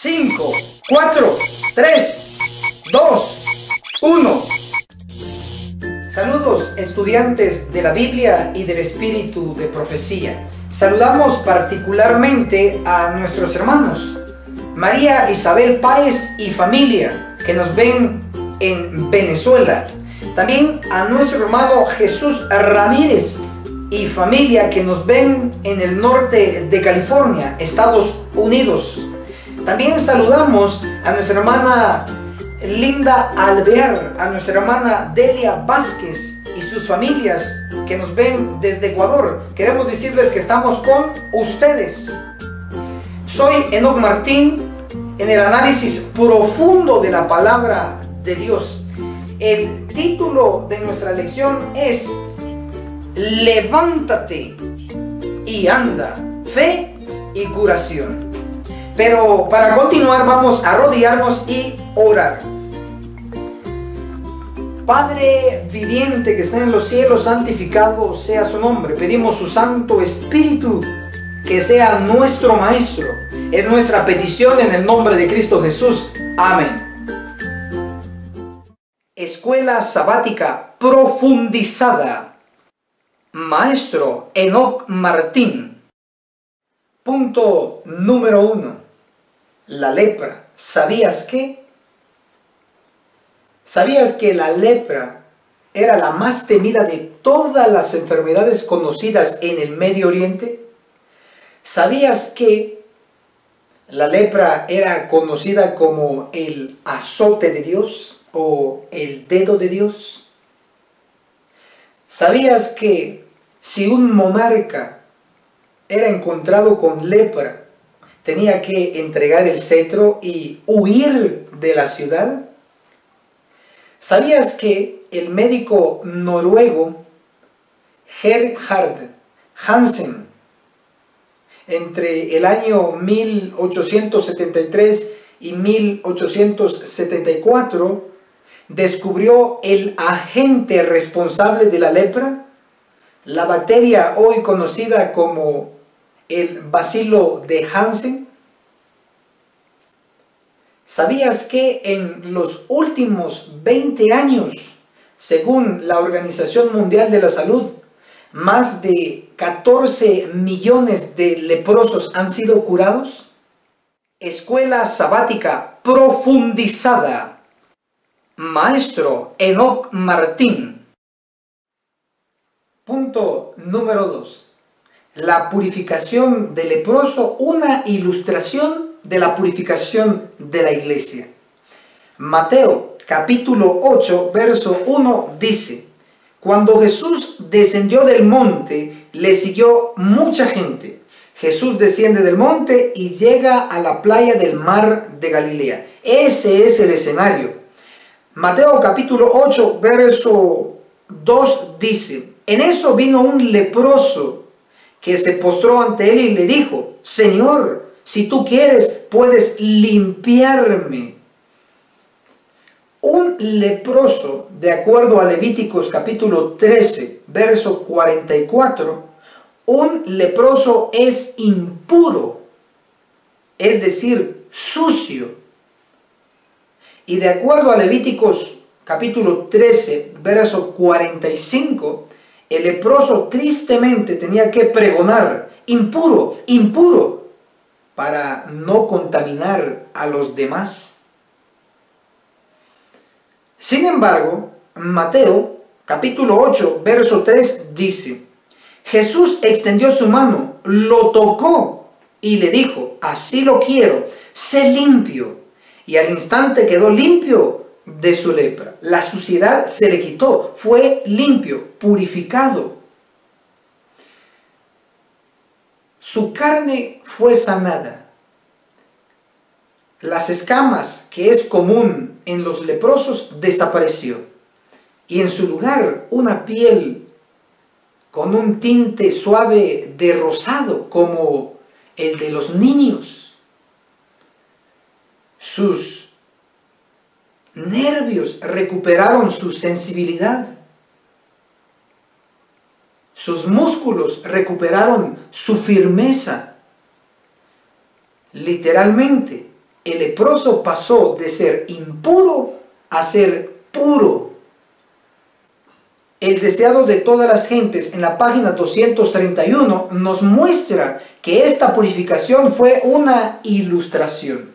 5, 4, 3, 2, 1. Saludos, estudiantes de la Biblia y del Espíritu de Profecía. Saludamos particularmente a nuestros hermanos María Isabel Páez y familia que nos ven en Venezuela. También a nuestro hermano Jesús Ramírez y familia que nos ven en el norte de California, Estados Unidos. También saludamos a nuestra hermana Linda Alvear, a nuestra hermana Delia Vázquez y sus familias que nos ven desde Ecuador. Queremos decirles que estamos con ustedes. Soy Enoc Martín en el análisis profundo de la palabra de Dios. El título de nuestra lección es Levántate y anda, fe y curación. Pero para continuar vamos a arrodillarnos y orar. Padre viviente que está en los cielos, santificado sea su nombre. Pedimos su Santo Espíritu que sea nuestro Maestro. Es nuestra petición en el nombre de Cristo Jesús. Amén. Escuela sabática profundizada. Maestro Enoc Martín. Punto número 1. La lepra. ¿Sabías qué? ¿Sabías que la lepra era la más temida de todas las enfermedades conocidas en el Medio Oriente? ¿Sabías que la lepra era conocida como el azote de Dios o el dedo de Dios? ¿Sabías que si un monarca era encontrado con lepra, tenía que entregar el cetro y huir de la ciudad? ¿Sabías que el médico noruego Gerhard Hansen, entre el año 1873 y 1874, descubrió el agente responsable de la lepra, la bacteria hoy conocida como el bacilo de Hansen? ¿Sabías que en los últimos 20 años, según la Organización Mundial de la Salud, más de 14 millones de leprosos han sido curados? Escuela sabática profundizada. Maestro Enoc Martín. Punto número 2. La purificación del leproso, una ilustración de la purificación de la iglesia. Mateo capítulo 8 verso 1 dice: Cuando Jesús descendió del monte, le siguió mucha gente. Jesús desciende del monte y llega a la playa del mar de Galilea. Ese es el escenario. Mateo capítulo 8 verso 2 dice: En eso vino un leproso que se postró ante él y le dijo: Señor, si tú quieres, puedes limpiarme. Un leproso, de acuerdo a Levíticos capítulo 13, verso 44, un leproso es impuro, es decir, sucio. Y de acuerdo a Levíticos capítulo 13, verso 45, el leproso tristemente tenía que pregonar: impuro, impuro, para no contaminar a los demás. Sin embargo, Mateo capítulo 8, verso 3 dice: Jesús extendió su mano, lo tocó y le dijo: así lo quiero, sé limpio. Y al instante quedó limpio de su lepra. La suciedad se le quitó, fue limpio, purificado. Su carne fue sanada. Las escamas, que es común en los leprosos, desapareció. Y en su lugar una piel con un tinte suave de rosado, como el de los niños. Sus nervios recuperaron su sensibilidad. Sus músculos recuperaron su firmeza. Literalmente, el leproso pasó de ser impuro a ser puro. El deseado de todas las gentes en la página 231 nos muestra que esta purificación fue una ilustración.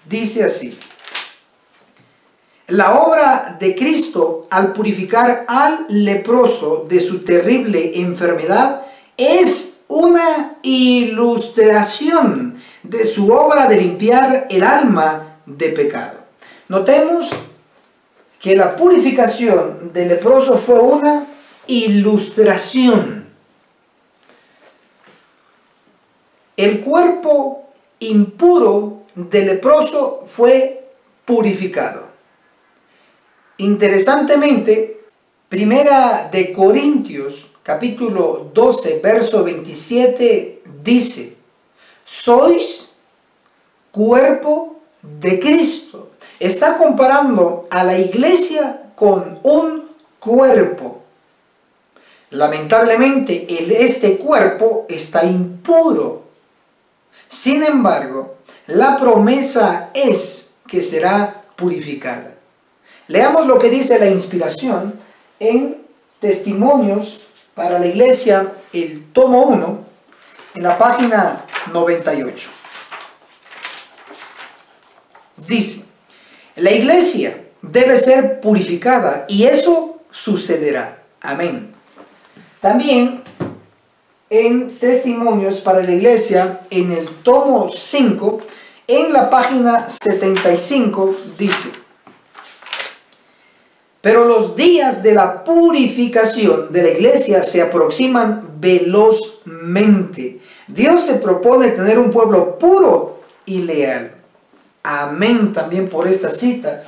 Dice así: la obra de Cristo al purificar al leproso de su terrible enfermedad es una ilustración de su obra de limpiar el alma de pecado. Notemos que la purificación del leproso fue una ilustración. El cuerpo impuro del leproso fue purificado. Interesantemente, Primera de Corintios, capítulo 12, verso 27, dice: sois cuerpo de Cristo. Está comparando a la iglesia con un cuerpo. Lamentablemente, este cuerpo está impuro. Sin embargo, la promesa es que será purificada. Leamos lo que dice la inspiración en Testimonios para la Iglesia, el tomo 1, en la página 98. Dice: la iglesia debe ser purificada y eso sucederá. Amén. También en Testimonios para la Iglesia, en el tomo 5, en la página 75, dice: pero los días de la purificación de la iglesia se aproximan velozmente. Dios se propone tener un pueblo puro y leal. Amén también por esta cita.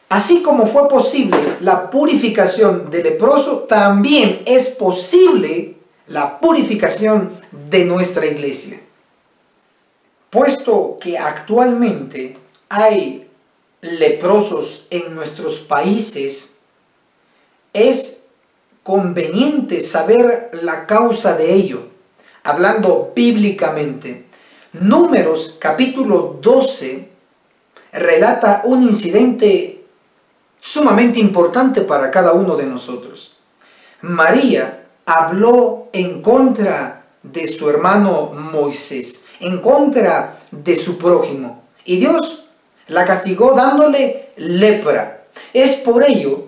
Así como fue posible la purificación del leproso, también es posible la purificación de nuestra iglesia. Puesto que actualmente hay leprosos en nuestros países, es conveniente saber la causa de ello, hablando bíblicamente. Números capítulo 12 relata un incidente sumamente importante para cada uno de nosotros. María habló en contra de su hermano Moisés, en contra de su prójimo, y Dios la castigó dándole lepra. Es por ello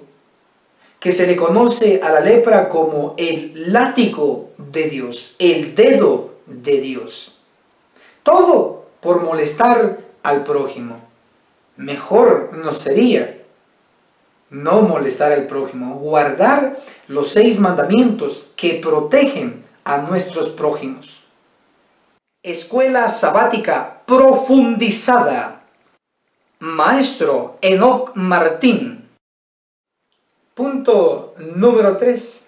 que se le conoce a la lepra como el látigo de Dios, el dedo de Dios. Todo por molestar al prójimo. Mejor nos sería no molestar al prójimo, guardar los 6 mandamientos que protegen a nuestros prójimos. Escuela sabática profundizada. Maestro Enoc Martín. Punto número 3.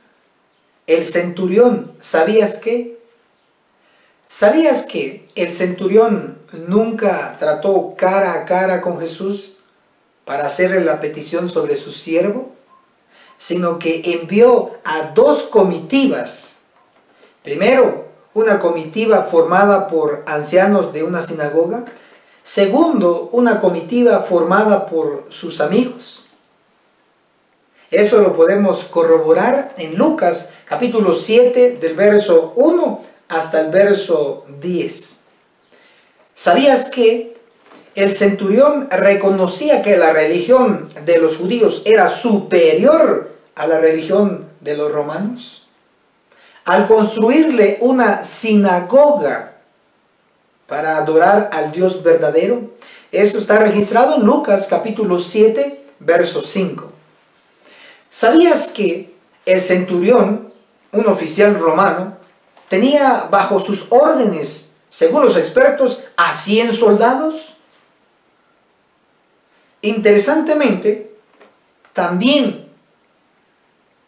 El centurión, ¿sabías qué? ¿Sabías que el centurión nunca trató cara a cara con Jesús para hacerle la petición sobre su siervo? Sino que envió a 2 comitivas. Primero, una comitiva formada por ancianos de una sinagoga. Segundo, una comitiva formada por sus amigos. Eso lo podemos corroborar en Lucas capítulo 7 del verso 1 hasta el verso 10. ¿Sabías que el centurión reconocía que la religión de los judíos era superior a la religión de los romanos? Al construirle una sinagoga para adorar al Dios verdadero. Eso está registrado en Lucas capítulo 7, verso 5. ¿Sabías que el centurión, un oficial romano, tenía bajo sus órdenes, según los expertos, a 100 soldados? Interesantemente, también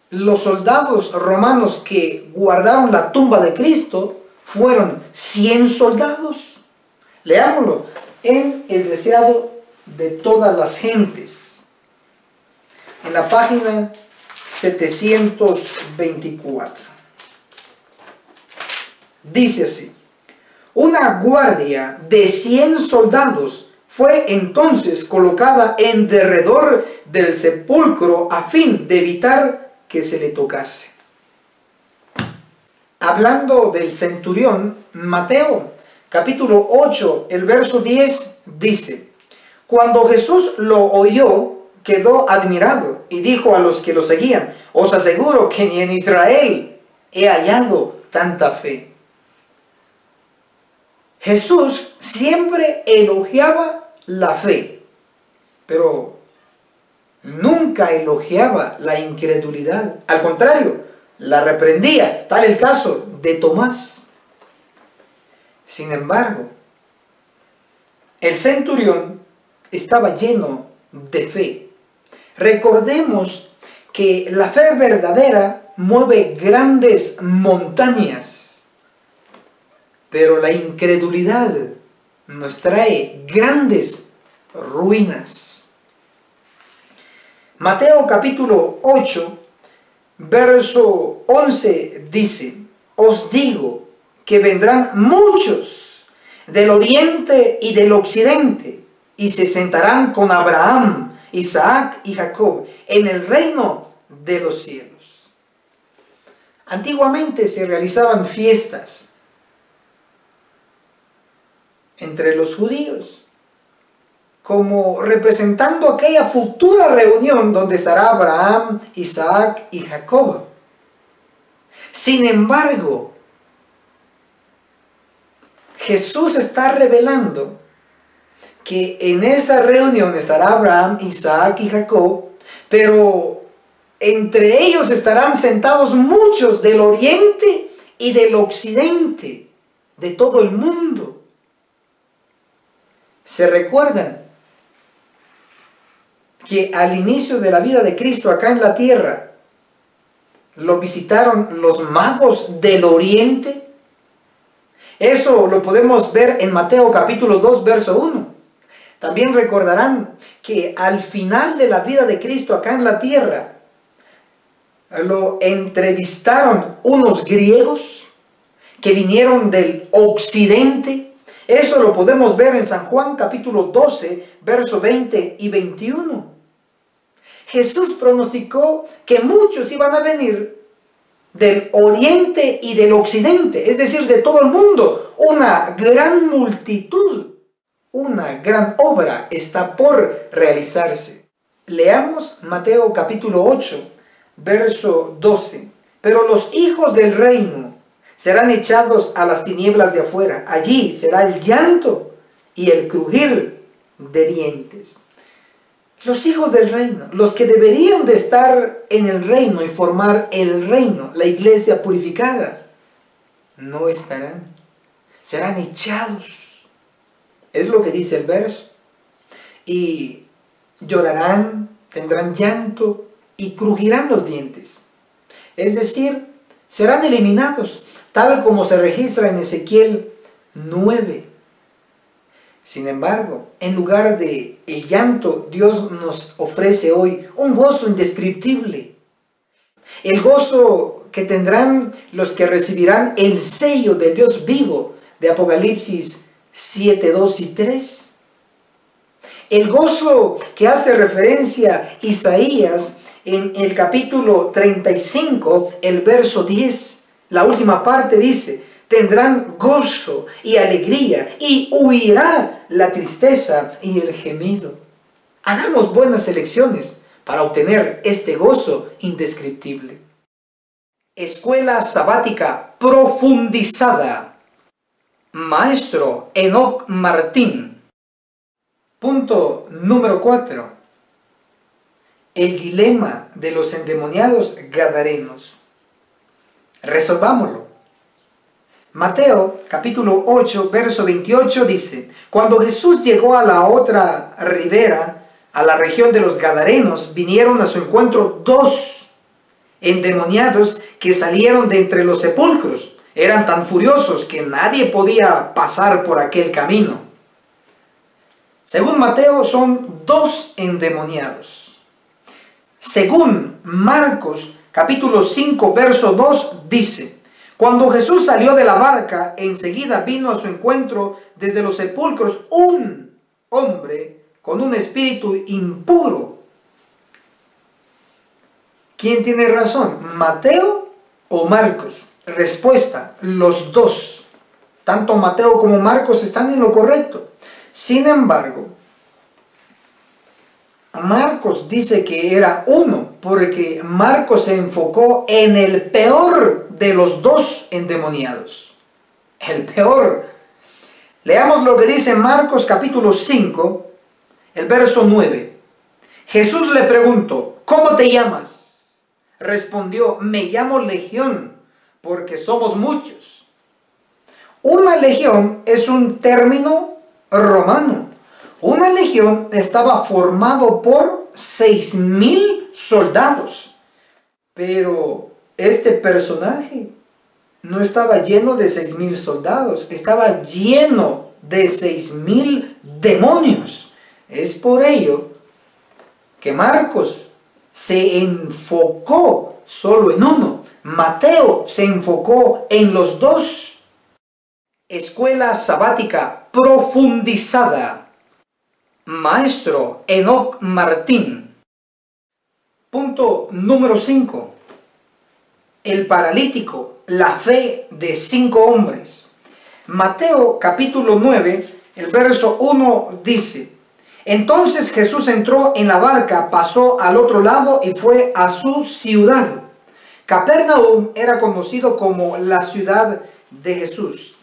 los soldados romanos que guardaron la tumba de Cristo fueron 100 soldados. Leámoslo en El deseado de todas las gentes, en la página 724. Dice así: una guardia de 100 soldados fue entonces colocada en derredor del sepulcro a fin de evitar que se le tocase. Hablando del centurión, Mateo capítulo 8, el verso 10 dice: cuando Jesús lo oyó, quedó admirado y dijo a los que lo seguían: os aseguro que ni en Israel he hallado tanta fe. Jesús siempre elogiaba la fe, pero nunca elogiaba la incredulidad. Al contrario, la reprendía. Tal el caso de Tomás. Sin embargo, el centurión estaba lleno de fe. Recordemos que la fe verdadera mueve grandes montañas, pero la incredulidad nos trae grandes ruinas. Mateo capítulo 8, verso 11 dice: os digo que vendrán muchos del oriente y del occidente y se sentarán con Abraham, Isaac y Jacob en el reino de los cielos. Antiguamente se realizaban fiestas entre los judíos, como representando aquella futura reunión donde estará Abraham, Isaac y Jacob. Sin embargo, Jesús está revelando que en esa reunión estará Abraham, Isaac y Jacob, pero entre ellos estarán sentados muchos del oriente y del occidente, de todo el mundo. ¿Se recuerdan que al inicio de la vida de Cristo acá en la tierra lo visitaron los magos del oriente? Eso lo podemos ver en Mateo capítulo 2, verso 1. También recordarán que al final de la vida de Cristo acá en la tierra lo entrevistaron unos griegos que vinieron del occidente. Eso lo podemos ver en San Juan capítulo 12, verso 20 y 21. Jesús pronosticó que muchos iban a venir del oriente y del occidente, es decir, de todo el mundo. Una gran multitud, una gran obra está por realizarse. Leamos Mateo capítulo 8, verso 12. Pero los hijos del reino serán echados a las tinieblas de afuera. Allí será el llanto y el crujir de dientes. Los hijos del reino, los que deberían de estar en el reino y formar el reino, la iglesia purificada, no estarán. Serán echados. Es lo que dice el verso. Y llorarán, tendrán llanto y crujirán los dientes. Es decir, serán eliminados, tal como se registra en Ezequiel 9. Sin embargo, en lugar de el llanto, Dios nos ofrece hoy un gozo indescriptible. El gozo que tendrán los que recibirán el sello del Dios vivo de Apocalipsis 7, 2 y 3. El gozo que hace referencia Isaías en el capítulo 35, el verso 10. La última parte dice: tendrán gozo y alegría y huirá la tristeza y el gemido. Hagamos buenas elecciones para obtener este gozo indescriptible. Escuela sabática profundizada. Maestro Enoc Martín. Punto número 4. El dilema de los endemoniados gadarenos. Resolvámoslo. Mateo capítulo 8, verso 28 dice: cuando Jesús llegó a la otra ribera, a la región de los gadarenos, vinieron a su encuentro 2 endemoniados que salieron de entre los sepulcros. Eran tan furiosos que nadie podía pasar por aquel camino. Según Mateo, son 2 endemoniados. Según Marcos capítulo 5 verso 2 dice: cuando Jesús salió de la barca, enseguida vino a su encuentro desde los sepulcros un hombre con un espíritu impuro. ¿Quién tiene razón? ¿Mateo o Marcos? Respuesta: los dos. Tanto Mateo como Marcos están en lo correcto. Sin embargo, Marcos dice que era uno, porque Marcos se enfocó en el peor de los dos endemoniados. El peor. Leamos lo que dice Marcos capítulo 5, el verso 9. Jesús le preguntó: ¿cómo te llamas? Respondió: me llamo Legión, porque somos muchos. Una legión es un término romano. Una legión estaba formado por 6,000 soldados. Pero este personaje no estaba lleno de 6,000 soldados, estaba lleno de 6,000 demonios. Es por ello que Marcos se enfocó solo en uno. Mateo se enfocó en los dos. Escuela sabática profundizada. Maestro Enoc Martín. Punto número 5. El paralítico, la fe de 5 hombres. Mateo capítulo 9, el verso 1 dice: entonces Jesús entró en la barca, pasó al otro lado y fue a su ciudad. Capernaum era conocido como la ciudad de Jesús.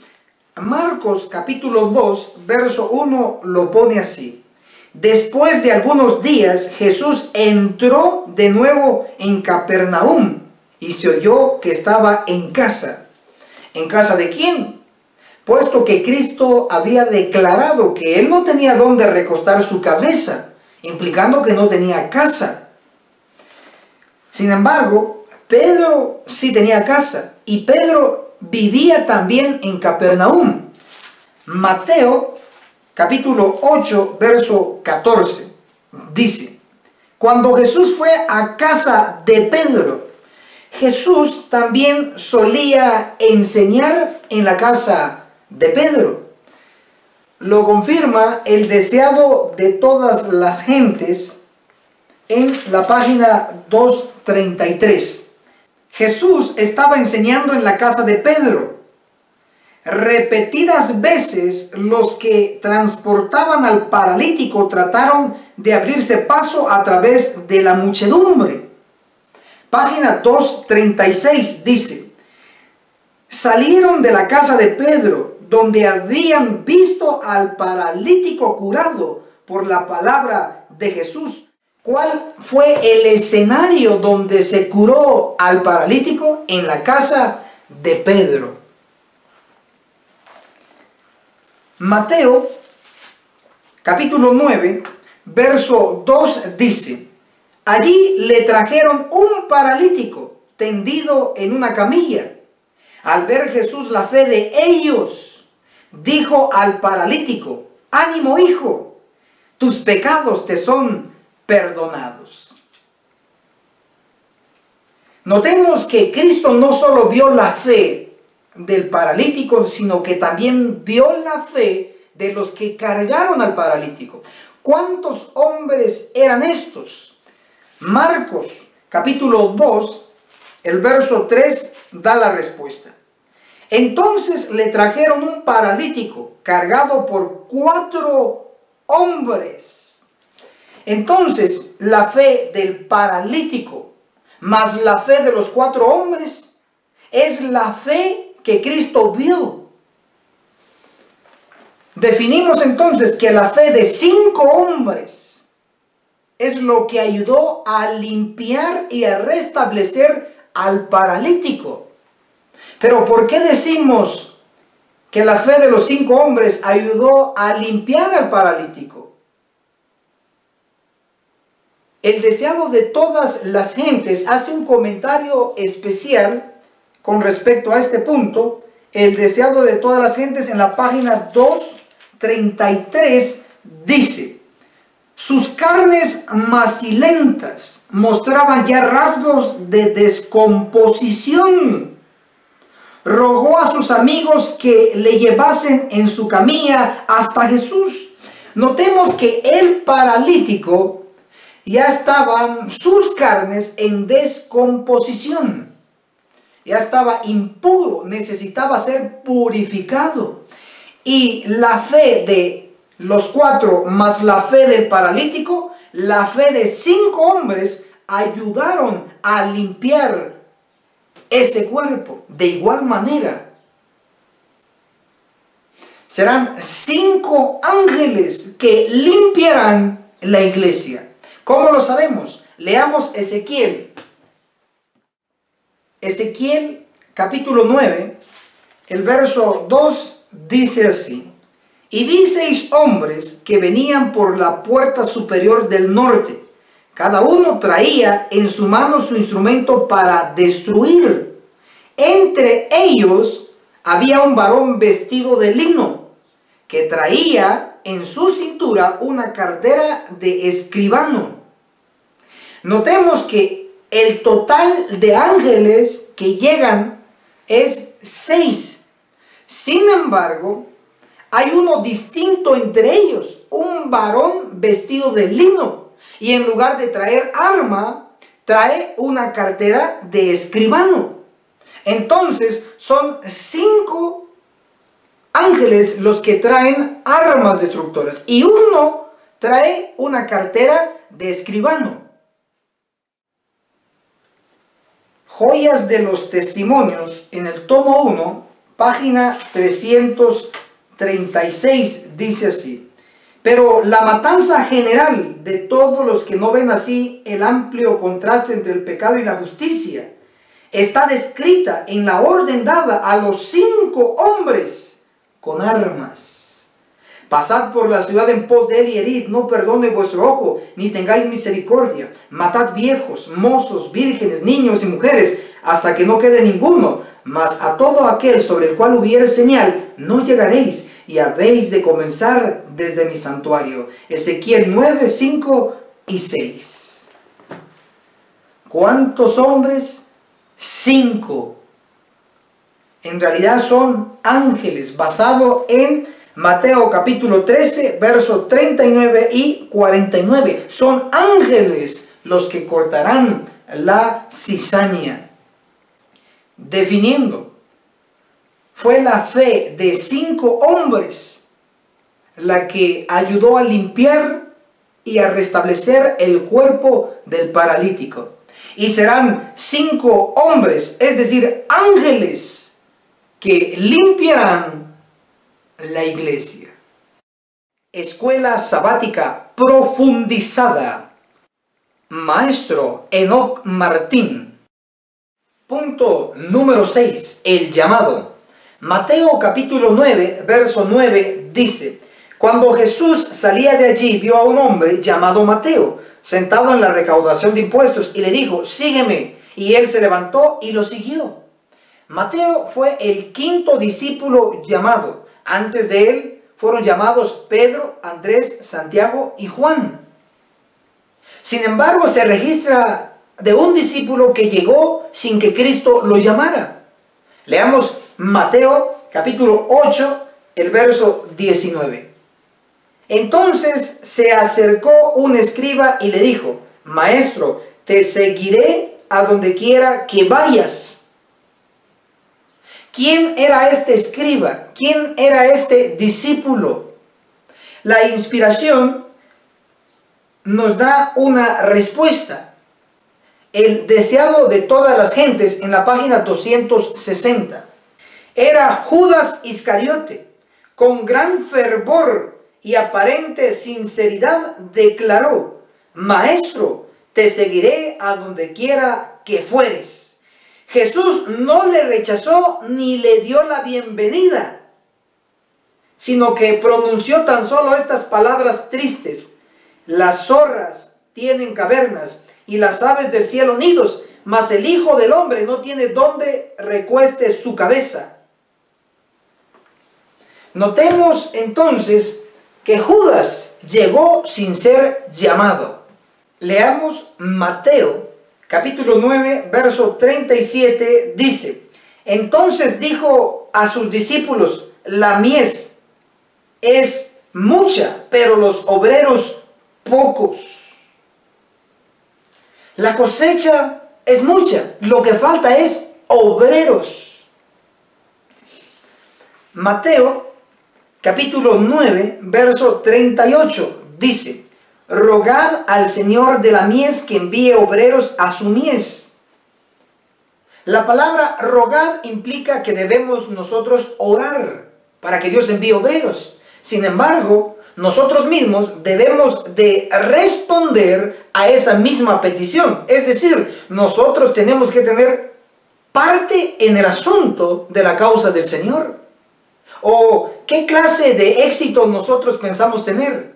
Marcos capítulo 2, verso 1 lo pone así: después de algunos días, Jesús entró de nuevo en Capernaum y se oyó que estaba en casa. ¿En casa de quién? Puesto que Cristo había declarado que él no tenía dónde recostar su cabeza, implicando que no tenía casa. Sin embargo, Pedro sí tenía casa, y Pedro vivía también en Capernaum. Mateo capítulo 8, verso 14, dice: cuando Jesús fue a casa de Pedro, Jesús también solía enseñar en la casa de Pedro. Lo confirma el deseado de todas las gentes en la página 233. Jesús estaba enseñando en la casa de Pedro. Repetidas veces los que transportaban al paralítico trataron de abrirse paso a través de la muchedumbre. Página 236 dice: salieron de la casa de Pedro, donde habían visto al paralítico curado por la palabra de Jesús. ¿Cuál fue el escenario donde se curó al paralítico? En la casa de Pedro. Mateo capítulo 9, verso 2 dice: allí le trajeron un paralítico tendido en una camilla. Al ver Jesús la fe de ellos, dijo al paralítico: ánimo, hijo, tus pecados te son perdonados. Notemos que Cristo no solo vio la fe del paralítico, sino que también vio la fe de los que cargaron al paralítico. ¿Cuántos hombres eran estos? Marcos capítulo 2, el verso 3 da la respuesta. Entonces le trajeron un paralítico cargado por 4 hombres. Entonces la fe del paralítico más la fe de los 4 hombres es la fe que Cristo vio. Definimos entonces que la fe de 5 hombres es lo que ayudó a limpiar y a restablecer al paralítico. Pero ¿por qué decimos que la fe de los 5 hombres ayudó a limpiar al paralítico? El deseado de todas las gentes hace un comentario especial con respecto a este punto. El deseado de todas las gentes en la página 233 dice: sus carnes macilentas mostraban ya rasgos de descomposición. Rogó a sus amigos que le llevasen en su camilla hasta Jesús. Notemos que el paralítico ya estaban sus carnes en descomposición. Ya estaba impuro, necesitaba ser purificado. Y la fe de los 4 más la fe del paralítico, la fe de 5 hombres ayudaron a limpiar ese cuerpo. De igual manera, serán 5 ángeles que limpiarán la iglesia. ¿Cómo lo sabemos? Leamos Ezequiel. Ezequiel capítulo 9, el verso 2 dice así: y vi 6 hombres que venían por la puerta superior del norte. Cada uno traía en su mano su instrumento para destruir. Entre ellos había un varón vestido de lino, que traía en su cintura una cartera de escribano. Notemos que el total de ángeles que llegan es 6. Sin embargo, hay uno distinto entre ellos, un varón vestido de lino. Y en lugar de traer arma, trae una cartera de escribano. Entonces son 5 ángeles los que traen armas destructoras. Y uno trae una cartera de escribano. Joyas de los Testimonios, en el tomo 1, página 336, dice así: pero la matanza general de todos los que no ven así el amplio contraste entre el pecado y la justicia está descrita en la orden dada a los 5 hombres con armas. Pasad por la ciudad en pos de él y herid, no perdone vuestro ojo, ni tengáis misericordia. Matad viejos, mozos, vírgenes, niños y mujeres, hasta que no quede ninguno. Mas a todo aquel sobre el cual hubiere señal, no llegaréis, y habéis de comenzar desde mi santuario. Ezequiel 9, 5 y 6. ¿Cuántos hombres? 5. En realidad son ángeles, basado en Mateo capítulo 13, versos 39 y 49. Son ángeles los que cortarán la cizaña. Definiendo, fue la fe de 5 hombres la que ayudó a limpiar y a restablecer el cuerpo del paralítico. Y serán 5 hombres, es decir, ángeles, que limpiarán la iglesia. Escuela sabática profundizada. Maestro Enoc Martín. Punto número 6. El llamado. Mateo capítulo 9, verso 9 dice: cuando Jesús salía de allí, vio a un hombre llamado Mateo, sentado en la recaudación de impuestos, y le dijo: sígueme. Y él se levantó y lo siguió. Mateo fue el 5.º discípulo llamado. Antes de él fueron llamados Pedro, Andrés, Santiago y Juan. Sin embargo, se registra de un discípulo que llegó sin que Cristo lo llamara. Leamos Mateo capítulo 8, el verso 19. Entonces se acercó un escriba y le dijo: Maestro, te seguiré a donde quiera que vayas. ¿Quién era este escriba? ¿Quién era este discípulo? La inspiración nos da una respuesta. El deseado de todas las gentes, en la página 260. Era Judas Iscariote. Con gran fervor y aparente sinceridad declaró: Maestro, te seguiré a donde quiera que fueres. Jesús no le rechazó ni le dio la bienvenida, sino que pronunció tan solo estas palabras tristes: las zorras tienen cavernas y las aves del cielo nidos, mas el Hijo del Hombre no tiene donde recueste su cabeza. Notemos entonces que Judas llegó sin ser llamado. Leamos Mateo, capítulo 9, verso 37, dice: entonces dijo a sus discípulos: la mies es mucha, pero los obreros pocos. La cosecha es mucha, lo que falta es obreros. Mateo, capítulo 9, verso 38, dice: rogad al Señor de la mies que envíe obreros a su mies. La palabra rogar implica que debemos nosotros orar para que Dios envíe obreros. Sin embargo, nosotros mismos debemos de responder a esa misma petición. Es decir, nosotros tenemos que tener parte en el asunto de la causa del Señor. ¿O qué clase de éxito nosotros pensamos tener?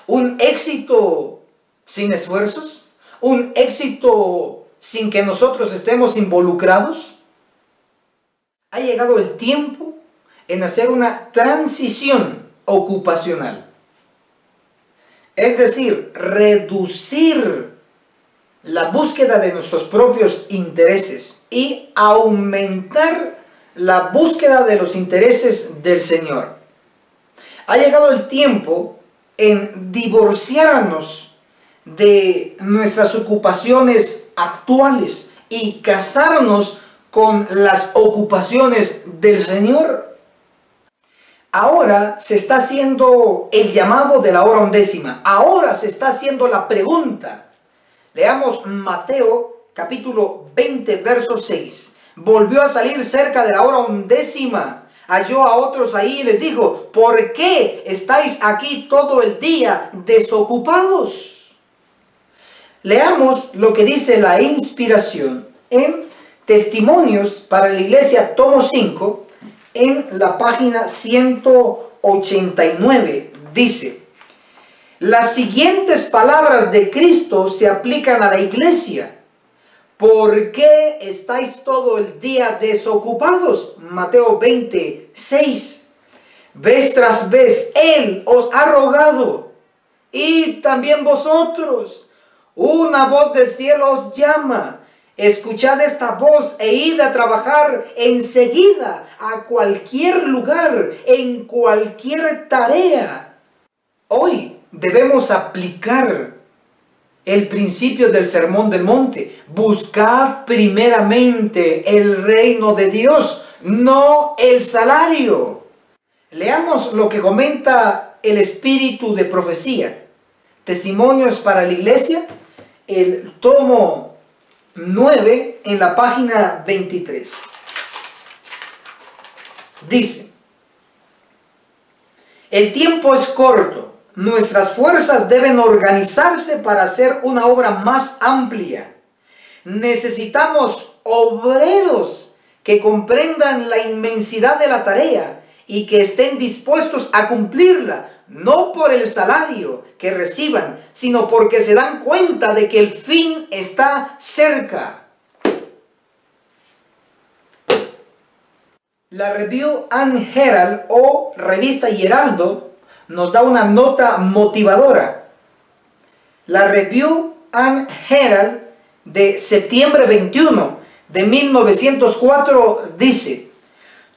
¿Un éxito sin esfuerzos? ¿Un éxito sin que nosotros estemos involucrados? Ha llegado el tiempo en hacer una transición ocupacional. Es decir, reducir la búsqueda de nuestros propios intereses y aumentar la búsqueda de los intereses del Señor. Ha llegado el tiempo en divorciarnos de nuestras ocupaciones actuales y casarnos con las ocupaciones del Señor. Ahora se está haciendo el llamado de la hora undécima. Ahora se está haciendo la pregunta. Leamos Mateo capítulo 20, verso 6. Volvió a salir cerca de la hora undécima. Halló a otros ahí y les dijo: ¿por qué estáis aquí todo el día desocupados? Leamos lo que dice la inspiración en Testimonios para la Iglesia, tomo 5, en la página 189. Dice: las siguientes palabras de Cristo se aplican a la iglesia. ¿Por qué estáis todo el día desocupados? Mateo 20, 6. Vez tras vez Él os ha rogado, y también vosotros. Una voz del cielo os llama. Escuchad esta voz e id a trabajar enseguida a cualquier lugar, en cualquier tarea. Hoy debemos aplicar el principio del Sermón del Monte. Buscad primeramente el reino de Dios, no el salario. Leamos lo que comenta el espíritu de profecía. Testimonios para la Iglesia, el tomo 9, en la página 23. Dice: el tiempo es corto. Nuestras fuerzas deben organizarse para hacer una obra más amplia. Necesitamos obreros que comprendan la inmensidad de la tarea y que estén dispuestos a cumplirla, no por el salario que reciban, sino porque se dan cuenta de que el fin está cerca. La Review and Herald, o revista y Heraldo, nos da una nota motivadora. La Review and Herald de septiembre 21 de 1904 dice: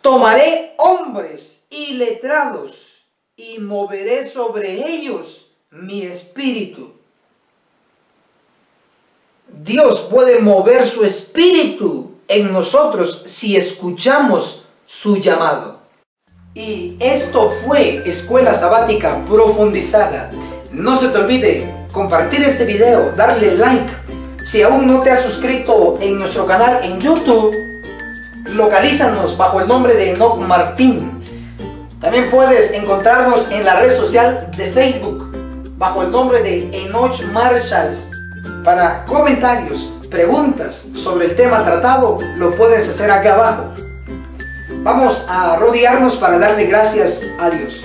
tomaré hombres y letrados y moveré sobre ellos mi espíritu. Dios puede mover su espíritu en nosotros si escuchamos su llamado. Y esto fue Escuela Sabática Profundizada. No se te olvide compartir este video, darle like. Si aún no te has suscrito en nuestro canal en YouTube, localízanos bajo el nombre de Enoch Martín. También puedes encontrarnos en la red social de Facebook bajo el nombre de Enoch Marshalls. Para comentarios, preguntas sobre el tema tratado, lo puedes hacer aquí abajo. Vamos a rodearnos para darle gracias a Dios.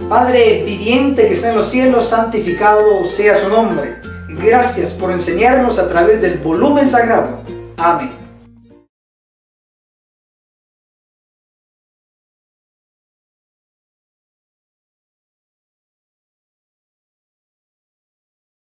Padre viviente que está en los cielos, santificado sea su nombre. Gracias por enseñarnos a través del volumen sagrado. Amén.